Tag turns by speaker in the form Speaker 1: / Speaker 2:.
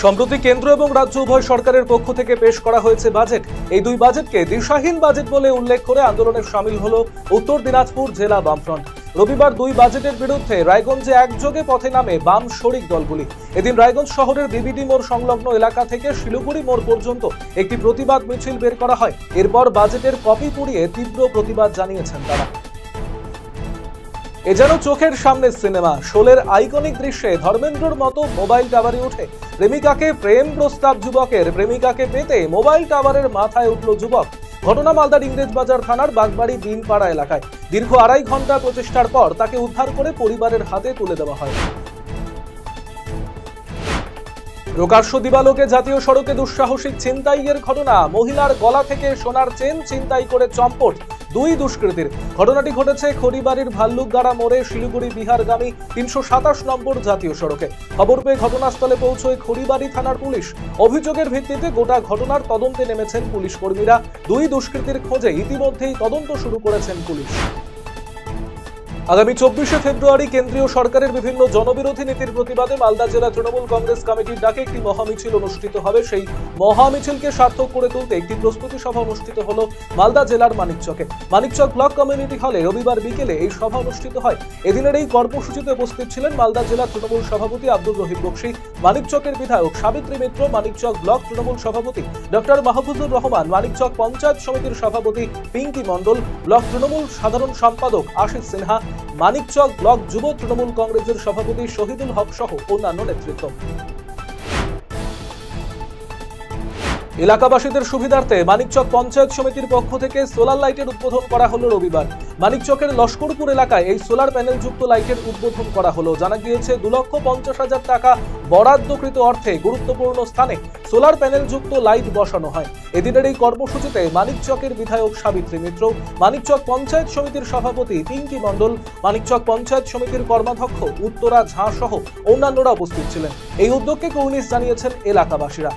Speaker 1: সম্প্রতি কেন্দ্র এবং রাজ্য উভয় সরকারের পক্ষ থেকে পেশ করা হয়েছে বাজেট। এই দুই বাজেটকে দিশাহীন বাজেট বলে উল্লেখ করে আন্দোলনে শামিল হলো উত্তর দিনাজপুর জেলা বামফ্রন্ট। রবিবার দুই বাজেটের বিরুদ্ধে রায়গঞ্জে একযোগে পথে নামে বাম শরিক দলগুলি। এদিন রায়গঞ্জ শহরের বিবিডি মোড় সংলগ্ন এলাকা থেকে শিলিগুড়ি মোড় পর্যন্ত একটি প্রতিবাদ মিছিল বের করা হয়। এরপর বাজেটের কপি পুড়িয়ে তীব্র প্রতিবাদ জানিয়েছেন তারা। এ যেন চোখের সামনে সিনেমা। শোলের আইকনিক দৃশ্যে ধর্মেন্দ্রর মতো মোবাইল টাওয়ারে উঠে প্রেমিকাকে প্রেম প্রস্তাব যুবকের, প্রেমিকাকে পেতে মোবাইল টাওয়ারের মাথায় উঠল যুবক। ঘটনা মালদার ইংরেজবাজার থানার বাগবাড়ি বিনপাড়া এলাকায়। দীর্ঘ 2.5 ঘন্টা প্রচেষ্টার পর তাকে উদ্ধার করে পরিবারের হাতে তুলে দেওয়া হয়। প্রকাশ্য দিবালোকে জাতীয় সড়কে দুঃসাহসিক ছিনতাইয়ের ঘটনা। মহিলার গলা থেকে সোনার চেন ছিনতাই করে চম্পট দুই দুষ্কৃতীর। ঘটনাটি ঘটেছে খড়িবাড়ির ভাল্লুকগাড়া মোড়ে শিলিগুড়ি বিহারগামী 327 নম্বর জাতীয় সড়কে। খবর পেয়ে ঘটনাস্থলে পৌঁছয় খড়িবাড়ি থানার পুলিশ। অভিযোগের ভিত্তিতে গোটা ঘটনার তদন্তে নেমেছেন পুলিশ কর্মীরা। দুই দুষ্কৃতীর খোঁজে ইতিমধ্যেই তদন্ত শুরু করেছেন পুলিশ। আগামী 24শে ফেব্রুয়ারি কেন্দ্রীয় সরকারের বিভিন্ন জনবিরোধী নীতির প্রতিবাদে মালদা জেলা তৃণমূল কংগ্রেস কমিটির ডাকে একটি মহামিছিল অনুষ্ঠিত হবে। সেই মহামিছিলকে সার্থক করে তুলতে একটি প্রস্তুতি সভা অনুষ্ঠিত হলো মালদা জেলার মানিকচকে। মানিকচক ব্লক কমিউনিটি হলে রবিবার বিকেলে এই সভা অনুষ্ঠিত হয়। এদিনের এই কর্মসূচিতে উপস্থিত ছিলেন মালদা জেলা তৃণমূল সভাপতি আব্দুর রহিম বক্সী, মানিকচকের বিধায়ক সাবিত্রী মিত্র, মানিকচক ব্লক তৃণমূল সভাপতি ডক্টর মাহফুজুর রহমান, মানিকচক পঞ্চায়েত সমিতির সভাপতি পিঙ্কি মণ্ডল, ব্লক তৃণমূল সাধারণ সম্পাদক আশিস সিনহা, মানিকচক ব্লক যুব তৃণমূল কংগ্রেসের সভাপতি শহীদুল হক সহ অন্যান্য নেতৃত্ব। এলাকাবাসীদের সুবিধার্থে মানিকচক পঞ্চায়েত সমিতির পক্ষ থেকে সোলার লাইটের উদ্বোধন করা হলো রবিবার। মানিকচকের লস্করপুর এলাকায় এই সোলার প্যানেল যুক্ত লাইটের উদ্বোধন করা হলো। জানা গিয়েছে 2,50,000 টাকা বরাদ্দকৃত অর্থে গুরুত্বপূর্ণ স্থানে সোলার প্যানেল যুক্ত লাইট বসানো হয়। এদিনের এই কর্মসূচিতে মানিকচকের বিধায়ক সাবিত্রী মিত্র, মানিকচক পঞ্চায়েত সমিতির সভাপতি পিঙ্কি মণ্ডল, মানিকচক পঞ্চায়েত সমিতির কর্মাধ্যক্ষ উত্তরা ঝা সহ অন্যান্যরা উপস্থিত ছিলেন। এই উদ্যোগকে কর্নিশ জানিয়েছেন এলাকাবাসীরা।